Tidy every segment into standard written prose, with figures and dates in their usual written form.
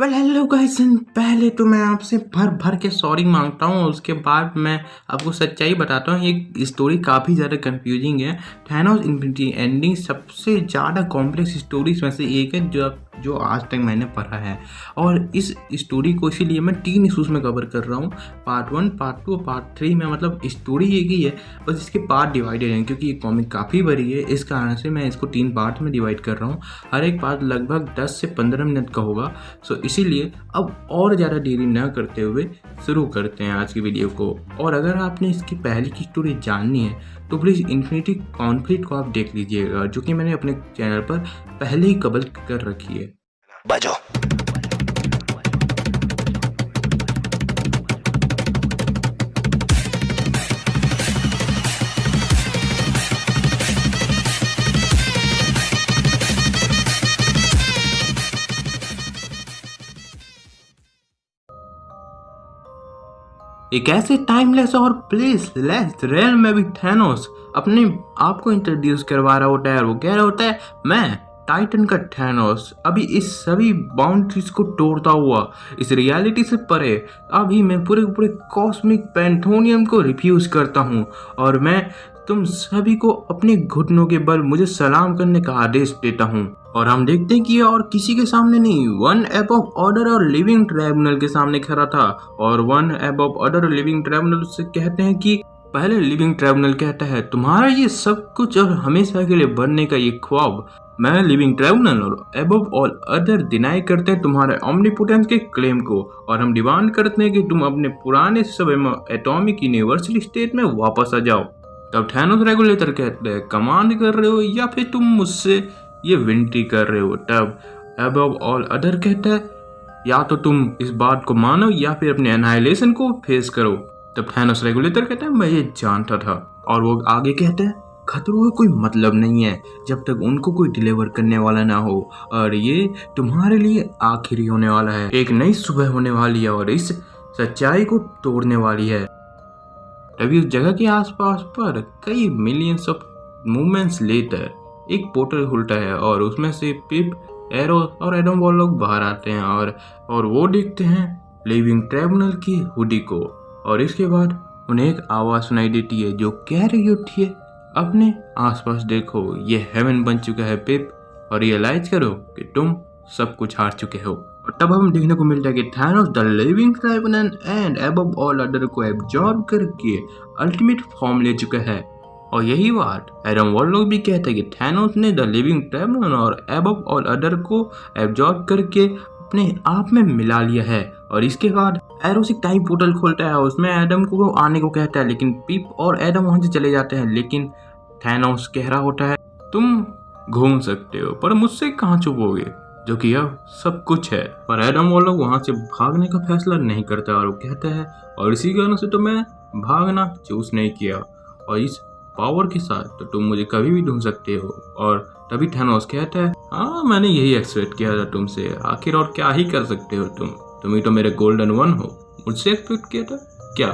Hello guys. पहले तो मैं आपसे भर भर के सॉरी मांगता हूँ। उसके बाद मैं आपको सच्चाई बताता हूँ। ये स्टोरी काफ़ी ज़्यादा कंफ्यूजिंग है। थैनोस इन्फिनिटी एंडिंग सबसे ज़्यादा कॉम्प्लेक्स स्टोरीज में से एक है जो आज तक मैंने पढ़ा है। और इस स्टोरी को इसीलिए मैं 3 इशूज़ में कवर कर रहा हूँ। पार्ट 1, पार्ट 2 और पार्ट 3 में। मतलब स्टोरी एक ही है, बस इसके पार्ट डिवाइडेड हैं क्योंकि ये कॉमिक काफ़ी बड़ी है। इस कारण से मैं इसको 3 पार्ट में डिवाइड कर रहा हूँ। हर एक पार्ट लगभग 10 से 15 मिनट का होगा। सो इसीलिए अब और ज़्यादा देरी न करते हुए शुरू करते हैं आज की वीडियो को। और अगर आपने इसकी पहले की स्टोरी जाननी है तो प्लीज़ इन्फिनिटी कॉन्फ्लिक्ट को आप देख लीजिएगा, जो कि मैंने अपने चैनल पर पहले ही कवर कर रखी है। बजो। एक ऐसे टाइमलेस और प्लेसलेस रेल में भी थैनोस अपने आप को इंट्रोड्यूस करवा रहा होता है और वो कह रहा होता है, मैं टाइटन का थैनोस अभी इस सभी बाउंड्रीज को तोड़ता हुआ इस रियलिटी से परे अभी मैं पूरे पूरे कॉस्मिक पैंथोनियम को रिफ्यूज करता हूँ और मैं तुम सभी को अपने घुटनों के बल मुझे सलाम करने का आदेश देता हूँ। और हम देखते हैं कि ये और किसी के सामने नहीं, वन अबव ऑर्डर और लिविंग ट्राइब्यूनल के सामने खड़ा था। और वन अबव ऑर्डर और लिविंग ट्राइब्यूनल से कहते हैं कि पहले लिविंग ट्राइब्यूनल कहता है, तुम्हारा ये सब कुछ और हमेशा के लिए बनने का ये ख्वाब। मैं लिविंग ट्राइब्यूनल और अबव ऑल अदर डिनाई करते हैं तुम्हारे ओमनीपोटेंस के क्लेम को और हम डिमांड करते हैं कि तुम अपने पुराने समय एटॉमिक यूनिवर्सल स्टेट में वापस आ जाओ। तब थैनोस रेगुलेटर कहते हैं, कमांड कर रहे हो या फिर तुम मुझसे ये विनती कर रहे हो। तब अबव ऑल अदर कहता है, या तो तुम इस बात को मानो या फिर अपने एनाइलेशन को फेस करो। तब थैनोस रेगुलेटर कहता है, मैं ये जानता था। और वो आगे कहते हैं, खतरों का कोई मतलब नहीं है जब तक उनको कोई डिलीवर करने वाला ना हो और ये तुम्हारे लिए आखिरी होने वाला है। एक नई सुबह होने वाली है और इस सच्चाई को तोड़ने वाली है। तभी उस जगह के आसपास पर कई मिलियंस ऑफ मूवमेंट्स लेटर एक पोर्टल खुलता है और उसमें से पिप, एरो और एडम वो लोग बाहर आते हैं और वो देखते हैं लिविंग ट्राइब्यूनल की हुडी को। और इसके बाद उन्हें एक आवाज़ सुनाई देती है जो कह रही होती है, अपने आसपास देखो, ये हेवन बन चुका है पिप, और रियलाइज करो कि तुम सब कुछ हार चुके हो। और तब हम देखने को मिलता है कि Thanos the living tribunal and above all other को एब्जॉर्ब करके अल्टीमेट फॉर्म ले चुका है। और यही बात एडम वॉरलॉक भी कहता है कि थैनोस ने द लिविंग ट्राइब्यूनल और अबव ऑल अदर को एब्जॉर्ब करके अपने आप में मिला लिया है। और इसके बाद एरोस एक टाइम पोर्टल खोलता है, उसमें एडम को आने को कहता है, लेकिन पिप और एडम वहां से चले जाते हैं। लेकिन थैनोस कह रहा होता है, तुम घूम सकते हो पर मुझसे कहाँ छुपोगे, जो कि अब सब कुछ है। पर एडम वो लोग वहां से भागने का फैसला नहीं करता और वो कहता है, और इसी कारण से तो मैं भागना चूज नहीं किया और इस पावर के साथ तो तुम मुझे कभी भी ढूंढ सकते हो। और तभी थैनोस कहता है, हाँ मैंने यही एक्सपेक्ट किया था तुमसे, आखिर और क्या ही कर सकते हो तुम ही तो मेरे गोल्डन वन हो, मुझसे एक्सपेक्ट किया था क्या।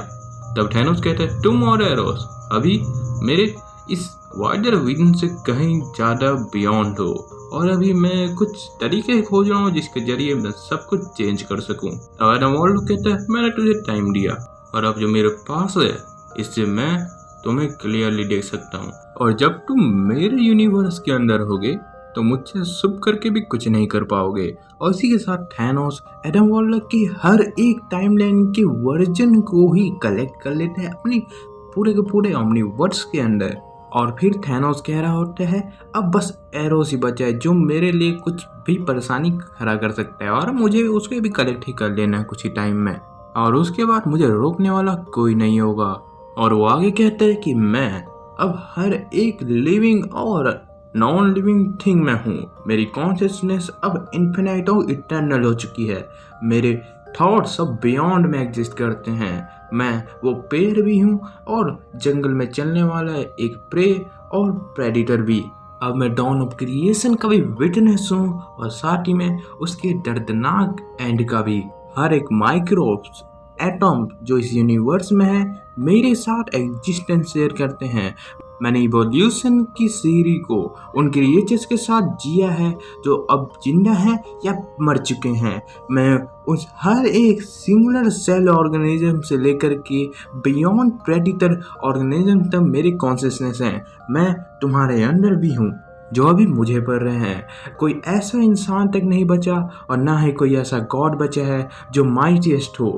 तब थैनोस कहता है, तुम और एरोस अभी मेरे इस वाइडर विजन से कहीं ज्यादा बियॉन्ड हो और अभी मैं कुछ तरीके खोज रहा हूँ जिसके जरिए मैं सब कुछ चेंज कर सकूं। और एडम वॉरलॉक कहता है, मैंने तुझे टाइम दिया और अब जो मेरे पास है इससे मैं तुम्हें क्लियरली देख सकता हूँ। और जब तुम मेरे यूनिवर्स के अंदर होगे तो मुझसे छुप करके भी कुछ नहीं कर पाओगे। और इसी के साथ थैनोस एडम वॉरलॉक की हर एक टाइमलाइन के वर्जन को ही कलेक्ट कर लेते हैं अपनी पूरे के पूरे ओमनीवर्स के अंदर। और फिर थैनोस कह रहा होता है, अब बस एरोस ही बचा है जो मेरे लिए कुछ भी परेशानी खड़ा कर सकता है और मुझे उसको भी कलेक्ट ही कर लेना है कुछ ही टाइम में, और उसके बाद मुझे रोकने वाला कोई नहीं होगा। और वो आगे कहता है कि मैं अब हर एक लिविंग और नॉन लिविंग थिंग में हूँ। मेरी कॉन्शियसनेस अब इन्फिनाइट और इटर्नल हो चुकी है। मेरे थॉट्स अब बियॉन्ड में एग्जिस्ट करते हैं। मैं वो पेड़ भी हूँ और जंगल में चलने वाला एक प्रे और प्रेडिटर भी। अब मैं डॉन ऑफ क्रिएशन का भी विटनेस हूँ और साथ ही में उसके दर्दनाक एंड का भी। हर एक माइक्रोब्स एटम जो इस यूनिवर्स में है मेरे साथ एग्जिस्टेंस शेयर करते हैं। मैंने इवोल्यूशन की सीरी को उन क्रिएचर्स के साथ जिया है जो अब जिंदा हैं या मर चुके हैं। मैं उस हर एक सिंगुलर सेल ऑर्गेनिज्म से लेकर के बियॉन्ड प्रेडिटर ऑर्गेनिज्म तक मेरी कॉन्शियसनेस है। मैं तुम्हारे अंदर भी हूँ जो अभी मुझे पढ़ रहे हैं। कोई ऐसा इंसान तक नहीं बचा और ना ही कोई ऐसा गॉड बचा है जो माइटीएस्ट हो।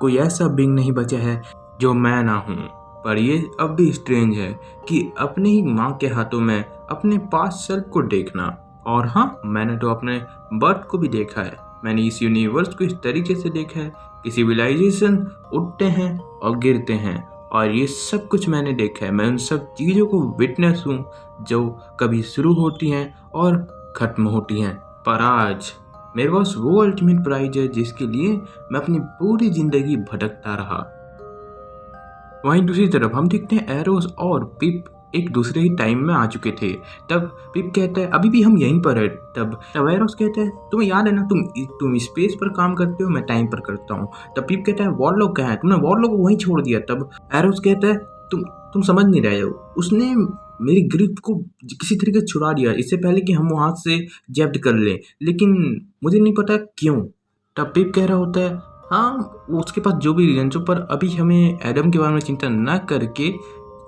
कोई ऐसा बिंग नहीं बचा है जो मैं ना हूँ। पर ये अब भी स्ट्रेंज है कि अपनी ही माँ के हाथों में अपने पास्ट सेल्फ को देखना। और हाँ, मैंने तो अपने बर्थ को भी देखा है। मैंने इस यूनिवर्स को इस तरीके से देखा है कि सिविलाइजेशन उठते हैं और गिरते हैं, और ये सब कुछ मैंने देखा है। मैं उन सब चीज़ों को विटनेस हूँ जो कभी शुरू होती हैं और ख़त्म होती हैं। पर आज मेरे पास वो अल्टीमेट प्राइज है जिसके लिए मैं अपनी पूरी ज़िंदगी भटकता रहा। वहीं दूसरी तरफ हम देखते हैं एरोस और पिप एक दूसरे ही टाइम में आ चुके थे। तब पिप कहता है अभी भी हम यहीं पर है। तब एरोस कहता है तुम्हें याद है ना, तुम स्पेस पर काम करते हो, मैं टाइम पर करता हूँ। तब पिप कहता है वॉरलॉक कहाँ है, तुमने वॉरलॉक को वहीं छोड़ दिया। तब एरोस कहता है तुम समझ नहीं रहे हो, उसने मेरी ग्रिप को किसी तरीके से छुड़ा दिया इससे पहले कि हम वहाँ से जब्त कर लें, लेकिन मुझे नहीं पता क्यों। तब पिप कह रहा होता है हाँ, उसके पास जो भी रीजन हो, पर अभी हमें एडम के बारे में चिंता न करके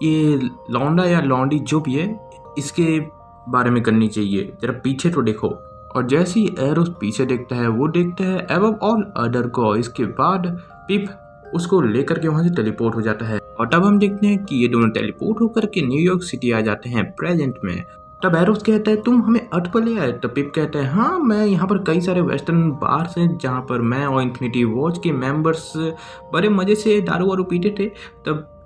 ये लौंडा या लौंडी जो भी है इसके बारे में करनी चाहिए। जरा पीछे तो देखो। और जैसे ही एरोस पीछे देखता है वो देखता है एबव ऑल अदर को। इसके बाद पिप उसको लेकर के वहाँ से टेलीपोर्ट हो जाता है। और तब हम देखते हैं कि ये दोनों टेलीपोर्ट होकर के न्यूयॉर्क सिटी आ जाते हैं प्रेजेंट में। तब एरोस कहता है तुम हमें अर्थ पर ले आए। तब पिप कहता है हाँ, मैं यहाँ पर कई सारे वेस्टर्न बार्स हैं जहाँ पर मैं और इन्फिनिटी वॉच के मेंबर्स बड़े मज़े से दारू वारू पीते थे।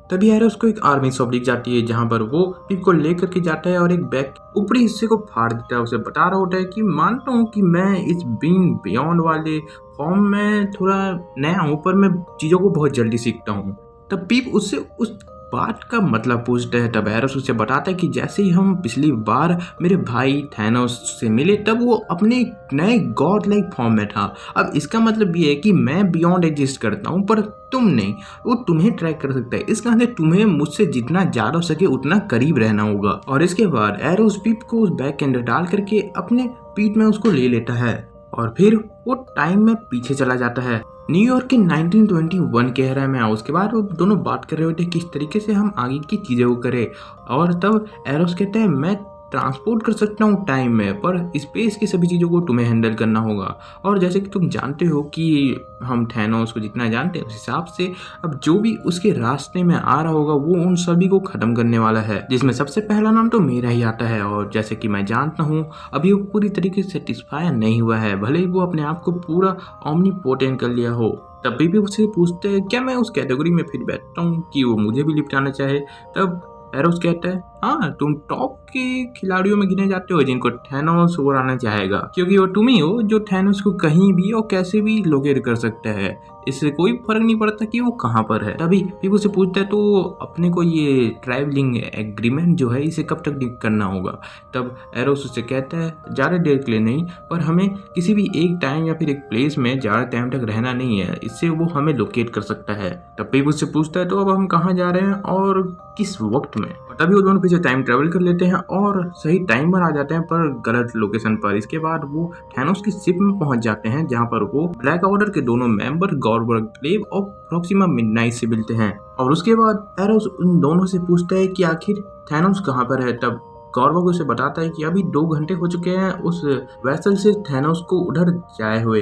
तभी एरोस को एक आर्मी शॉप दिख जाती है जहाँ पर वो पिप को लेकर के जाता है और एक बैग ऊपरी हिस्से को फाड़ देता है। उसे बता रहा होता है कि मानता हूँ कि मैं इस बीइंग बियॉन्ड वाले फॉर्म में थोड़ा नया हूँ, पर मैं चीज़ों को बहुत जल्दी सीखता हूँ। तब पिप उससे उस बात का मतलब पूछता है। तब एरोस उसे बताता है कि जैसे ही हम पिछली बार मेरे भाई थैनोस से मिले तब वो अपने नए गॉड लाइक फॉर्म में था। अब इसका मतलब ये है कि मैं बियॉन्ड एग्जिस्ट करता हूँ पर तुम नहीं। वो तुम्हें ट्रैक कर सकता है, इसका मतलब तुम्हें मुझसे जितना ज़्यादा हो सके उतना करीब रहना होगा। और इसके बाद एरोस पिप को उस बैग के अंदर डाल करके अपने पीठ में उसको ले लेता है और फिर वो टाइम में पीछे चला जाता है। न्यूयॉर्क के 1921 कह रहा है मैं। उसके बाद वो दोनों बात कर रहे होते हैं किस तरीके से हम आगे की चीज़ों को करें। और तब एरोस कहता है मैं ट्रांसपोर्ट कर सकता हूँ टाइम में, पर स्पेस की सभी चीज़ों को तुम्हें हैंडल करना होगा। और जैसे कि तुम जानते हो कि हम थैनोस को जितना जानते हैं उस हिसाब से अब जो भी उसके रास्ते में आ रहा होगा वो उन सभी को ख़त्म करने वाला है, जिसमें सबसे पहला नाम तो मेरा ही आता है। और जैसे कि मैं जानता हूँ अभी वो पूरी तरीके से सेटिस्फाई नहीं हुआ है, भले ही वो अपने आप को पूरा ओमनीपोटेंट कर लिया हो। तब भी उससे पूछते हैं क्या मैं उस कैटेगरी में फिर बैठता हूँ कि वो मुझे भी लिपटाना चाहे। तब एरोस कहता है हाँ, तुम टॉप के खिलाड़ियों में गिने जाते हो जिनको थैनोस उड़ाना चाहेगा, क्योंकि वो तुम ही हो जो थैनोस को कहीं भी और कैसे भी लोकेट कर सकता है। इससे कोई फर्क नहीं पड़ता कि वो कहाँ पर है। तभी पीपू से पूछता है तो अपने को ये ट्रैवलिंग एग्रीमेंट जो है इसे कब तक करना होगा। तब एरोस उससे कहता है ज़्यादा देर के लिए नहीं, पर हमें किसी भी एक टाइम या फिर एक प्लेस में ज़्यादा टाइम तक रहना नहीं है, इससे वो हमें लोकेट कर सकता है। तब पीपू से पूछता है तो अब हम कहाँ जा रहे हैं और किस वक्त में। तभी वो दोनों पीछे टाइम ट्रेवल कर लेते हैं और सही टाइम पर आ जाते हैं पर गलत लोकेशन पर। इसके बाद वो थैनोस की शिप में पहुंच जाते हैं जहां पर वो ब्लैक ऑर्डर के दोनों मेंबर गॉर्वर्ग क्लेव और प्रोक्सिमा मिडनाइट से मिलते हैं। और उसके बाद एरोस उन दोनों से पूछता है कि आखिर थैनोस कहां पर है। तब गॉर्वर्ग उसे बताता है कि अभी 2 घंटे हो चुके हैं उस वेसल से थैनोस को उधर जाए हुए,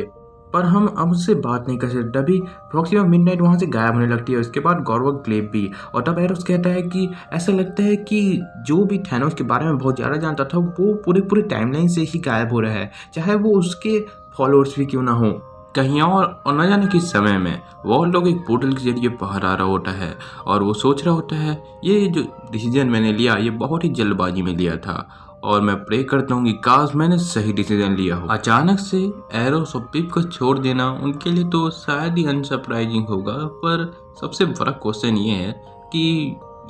पर हम अब उससे बात नहीं कर सकते। तभी प्रोक्सिमा मिडनाइट वहाँ से गायब होने लगती है, उसके बाद गॉर्वर्ग क्लेव भी। और तब एरोस कहता है कि ऐसा लगता है कि जो भी थैनोस के बारे में बहुत ज़्यादा जानता था वो पूरे टाइमलाइन से ही गायब हो रहा है, चाहे वो उसके फॉलोअर्स भी क्यों ना हो कहीं और न जाने किस समय में वो लोग एक पोर्टल के जरिए बाहर आ रहा होता है। और वो सोच रहा होता है ये जो डिसीजन मैंने लिया ये बहुत ही जल्दबाजी में लिया था और मैं प्रे करता हूँ कि काश मैंने सही डिसीजन लिया हो। अचानक से एरोस और पिप को छोड़ देना उनके लिए तो शायद ही अनसरप्राइजिंग होगा, पर सबसे बड़ा क्वेश्चन ये है कि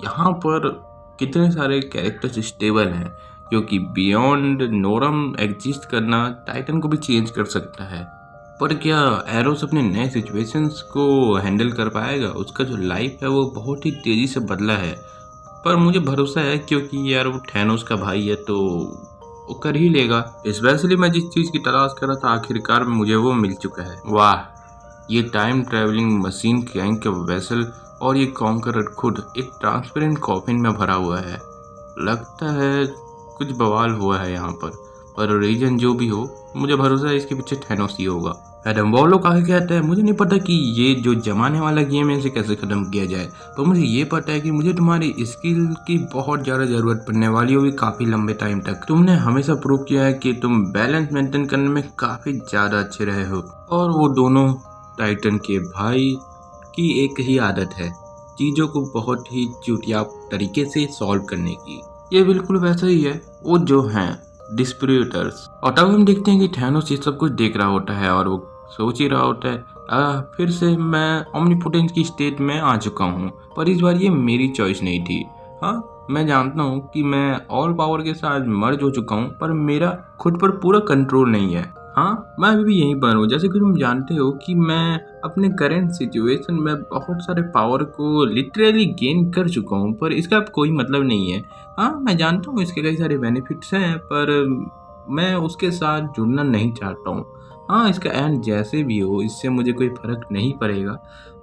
यहाँ पर कितने सारे कैरेक्टर्स स्टेबल हैं, क्योंकि बियॉन्ड नॉर्म एग्जिस्ट करना टाइटन को भी चेंज कर सकता है। पर क्या एरोस अपने नए सिचुएशंस को हैंडल कर पाएगा? उसका जो लाइफ है वो बहुत ही तेज़ी से बदला है पर मुझे भरोसा है क्योंकि यार वो थैनोस का भाई है तो वो कर ही लेगा। स्पेशली मैं जिस चीज़ की तलाश कर रहा था आखिरकार मुझे वो मिल चुका है। वाह, ये टाइम ट्रेवलिंग मशीन गैंग का वेसल और ये कॉन्करर खुद एक ट्रांसपेरेंट कॉफिन में भरा हुआ है। लगता है कुछ बवाल हुआ है यहाँ पर रीजन जो भी हो मुझे भरोसा है इसके पीछे थैनोस ही होगा। एडम वो लोग आगे कहते हैं मुझे नहीं पता कि ये जो जमाने वाला गेम है इसे कैसे ख़त्म किया जाए, पर मुझे ये पता है कि मुझे तुम्हारी स्किल की बहुत ज़्यादा ज़रूरत पड़ने वाली होगी काफ़ी लंबे टाइम तक। तुमने हमेशा प्रूव किया है कि तुम बैलेंस मेंटेन करने में काफ़ी ज़्यादा अच्छे रहे हो। और वो दोनों टाइटन के भाई की एक ही आदत है, चीज़ों को बहुत ही चुटिया तरीके से सॉल्व करने की। ये बिल्कुल वैसा ही है, वो जो हैं डिस्प्यूटर्स। और तब हम देखते हैं कि थैनोस ये सब कुछ देख रहा होता है और वो सोच ही रहा होता है फिर से मैं ओमनीपोटेंस की स्टेट में आ चुका हूँ, पर इस बार ये मेरी चॉइस नहीं थी। हाँ, मैं जानता हूँ कि मैं ऑल पावर के साथ मर्ज हो चुका हूँ, पर मेरा खुद पर पूरा कंट्रोल नहीं है। हाँ, मैं अभी भी यहीं पर हूँ। जैसे कि तुम जानते हो कि मैं अपने करंट सिचुएशन में बहुत सारे पावर को लिटरली गेन कर चुका हूँ, पर इसका अब कोई मतलब नहीं है। हाँ, मैं जानता हूँ इसके कई सारे बेनिफिट्स हैं, पर मैं उसके साथ जुड़ना नहीं चाहता हूँ। हाँ, इसका एंड जैसे भी हो इससे मुझे कोई फ़र्क नहीं पड़ेगा,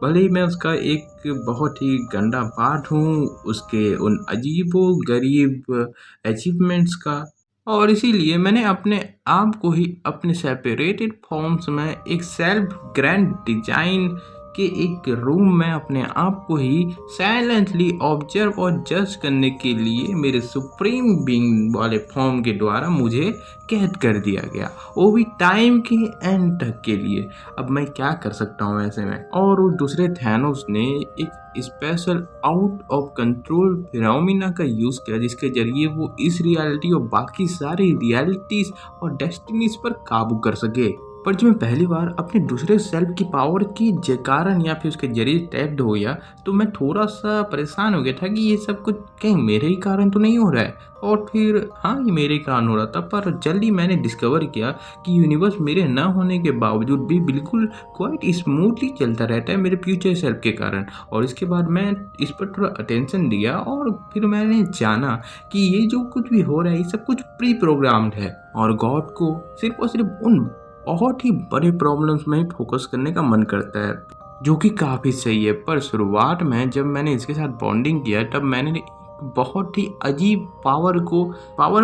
भले ही मैं उसका एक बहुत ही गंदा पार्ट हूँ उसके उन अजीबो-गरीब अचीवमेंट्स का। और इसीलिए मैंने अपने आप को ही अपने सेपरेटेड फॉर्म्स में एक सेल्फ ग्रैंड डिजाइन के एक रूम में अपने आप को ही साइलेंटली ऑब्जर्व और जज करने के लिए मेरे सुप्रीम बीइंग वाले फॉर्म के द्वारा मुझे कैद कर दिया गया, वो भी टाइम के एंड तक के लिए। अब मैं क्या कर सकता हूँ ऐसे में। और उस दूसरे थैनोस ने एक special out of control phenomena का यूज़ किया जिसके जरिए वो इस रियलिटी और बाकी सारी रियलिटीज़ और डेस्टिनीज पर काबू कर सके। पर जब मैं पहली बार अपने दूसरे सेल्फ की पावर की कारण या फिर उसके जरिए टैप्ड हो गया तो मैं थोड़ा सा परेशान हो गया था कि ये सब कुछ कहीं मेरे ही कारण तो नहीं हो रहा है। और फिर हाँ, ये मेरे ही कारण हो रहा था, पर जल्दी मैंने डिस्कवर किया कि यूनिवर्स मेरे न होने के बावजूद भी बिल्कुल क्वाइट स्मूथली चलता रहता है मेरे फ्यूचर सेल्फ के कारण। और इसके बाद मैं इस पर थोड़ा अटेंशन दिया और फिर मैंने जाना कि ये जो कुछ भी हो रहा है ये सब कुछ प्री प्रोग्राम्ड है और गॉड को सिर्फ और सिर्फ उन बहुत ही बड़े प्रॉब्लम्स में ही फोकस करने का मन करता है, जो कि काफ़ी सही है। पर शुरुआत में जब मैंने इसके साथ बॉन्डिंग किया तब मैंने बहुत ही अजीब पावर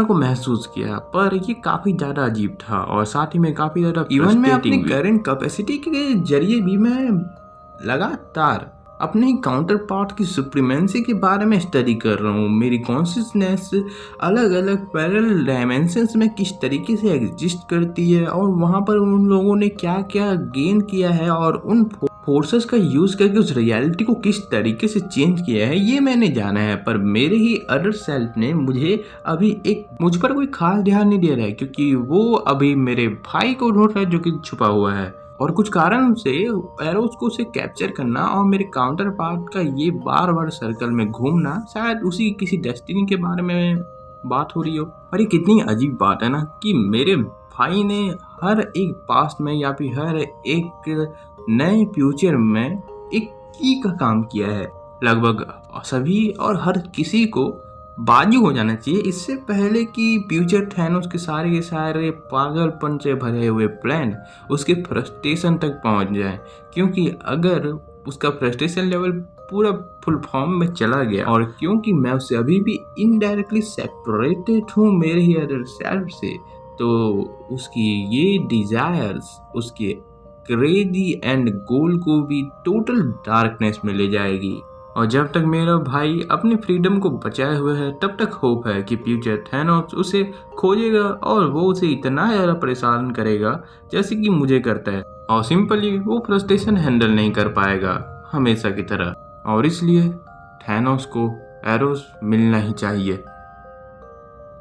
को महसूस किया, पर ये काफ़ी ज़्यादा अजीब था और साथ ही में काफ़ी ज़्यादा इवन मैं अपनी करंट कैपेसिटी के जरिए भी मैं लगातार अपने काउंटर पार्ट की सुप्रीमेंसी के बारे में स्टडी कर रहा हूँ। मेरी कॉन्शियसनेस अलग अलग पैरेलल डायमेंशंस में किस तरीके से एग्जिस्ट करती है और वहाँ पर उन लोगों ने क्या क्या गेन किया है और उन फोर्सेस का यूज़ करके उस रियलिटी को किस तरीके से चेंज किया है ये मैंने जाना है। पर मेरे ही अदर सेल्फ ने मुझ पर कोई खास ध्यान नहीं दे रहा है क्योंकि वो अभी मेरे भाई को ढूंढ रहा है जो कि छुपा हुआ है। और कुछ कारण से एरोस को उसे कैप्चर करना और मेरे काउंटर पार्ट का ये बार बार सर्कल में घूमना शायद उसी किसी डेस्टिनी के बारे में बात हो रही हो। पर ये कितनी अजीब बात है ना कि मेरे भाई ने हर एक पास्ट में या फिर हर एक नए फ्यूचर में एक की का काम किया है। लगभग सभी और हर किसी को बाजू हो जाना चाहिए इससे पहले कि फ्यूचर थैनोस के सारे पागलपन से भरे हुए प्लान उसके फ्रस्ट्रेशन तक पहुंच जाए, क्योंकि अगर उसका फ्रस्ट्रेशन लेवल पूरा फुल फॉर्म में चला गया और क्योंकि मैं उससे अभी भी इनडायरेक्टली सेपरेटेड हूँ मेरे ही अदर सेल्फ से, तो उसकी ये डिजायर्स उसके क्रेजी एंड गोल को भी टोटल डार्कनेस में ले जाएगी। और जब तक मेरा भाई अपनी फ्रीडम को बचाए हुए है तब तक होप है कि फ्यूचर थैनोस उसे खोजेगा और वो उसे इतना ज़्यादा परेशान करेगा जैसे कि मुझे करता है और सिंपली वो फ्रस्ट्रेशन हैंडल नहीं कर पाएगा हमेशा की तरह, और इसलिए थैनोस को एरोस मिलना ही चाहिए।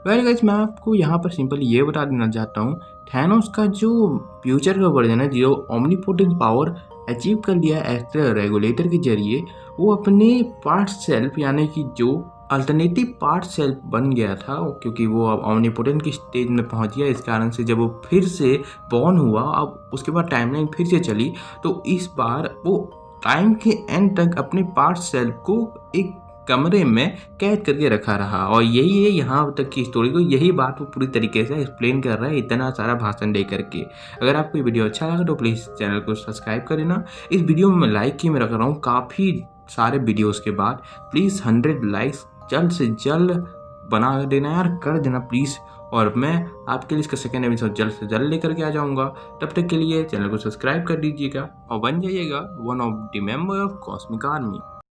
वेल गाइस, मैं आपको यहाँ पर सिंपली ये बता देना चाहता हूँ थैनोस का जो फ्यूचर का वर्जन है जो ओमनीपोटेंस पावर अचीव कर लिया एक्स्ट्रा रेगुलेटर के जरिए, वो अपने पार्ट सेल्फ यानी कि जो अल्टरनेटिव पार्ट सेल्फ बन गया था क्योंकि वो अब ओमनीपोटेंट की स्टेज में पहुंच गया। इस कारण से जब वो फिर से बॉर्न हुआ, अब उसके बाद टाइमलाइन फिर से चली, तो इस बार वो टाइम के एंड तक अपने पार्ट सेल्फ को एक कमरे में कैद करके रखा रहा। और यही है यहाँ तक की स्टोरी को, यही बात वो पूरी तरीके से एक्सप्लेन कर रहा है इतना सारा भाषण दे करके। अगर आपको ये वीडियो अच्छा लगा तो प्लीज़ चैनल को सब्सक्राइब कर देना। इस वीडियो में मैं लाइक की मैं रख रहा हूँ काफ़ी सारे वीडियोज़ के बाद। प्लीज़ 100 लाइक्स जल्द से जल्द बना देना यार, कर देना प्लीज़। और मैं आपके लिए इसका सेकेंड एपिसोड जल्द से जल्द लेकर के आ जाऊँगा। तब तक के लिए चैनल को सब्सक्राइब कर दीजिएगा और बन जाइएगा one of the member of cosmic army.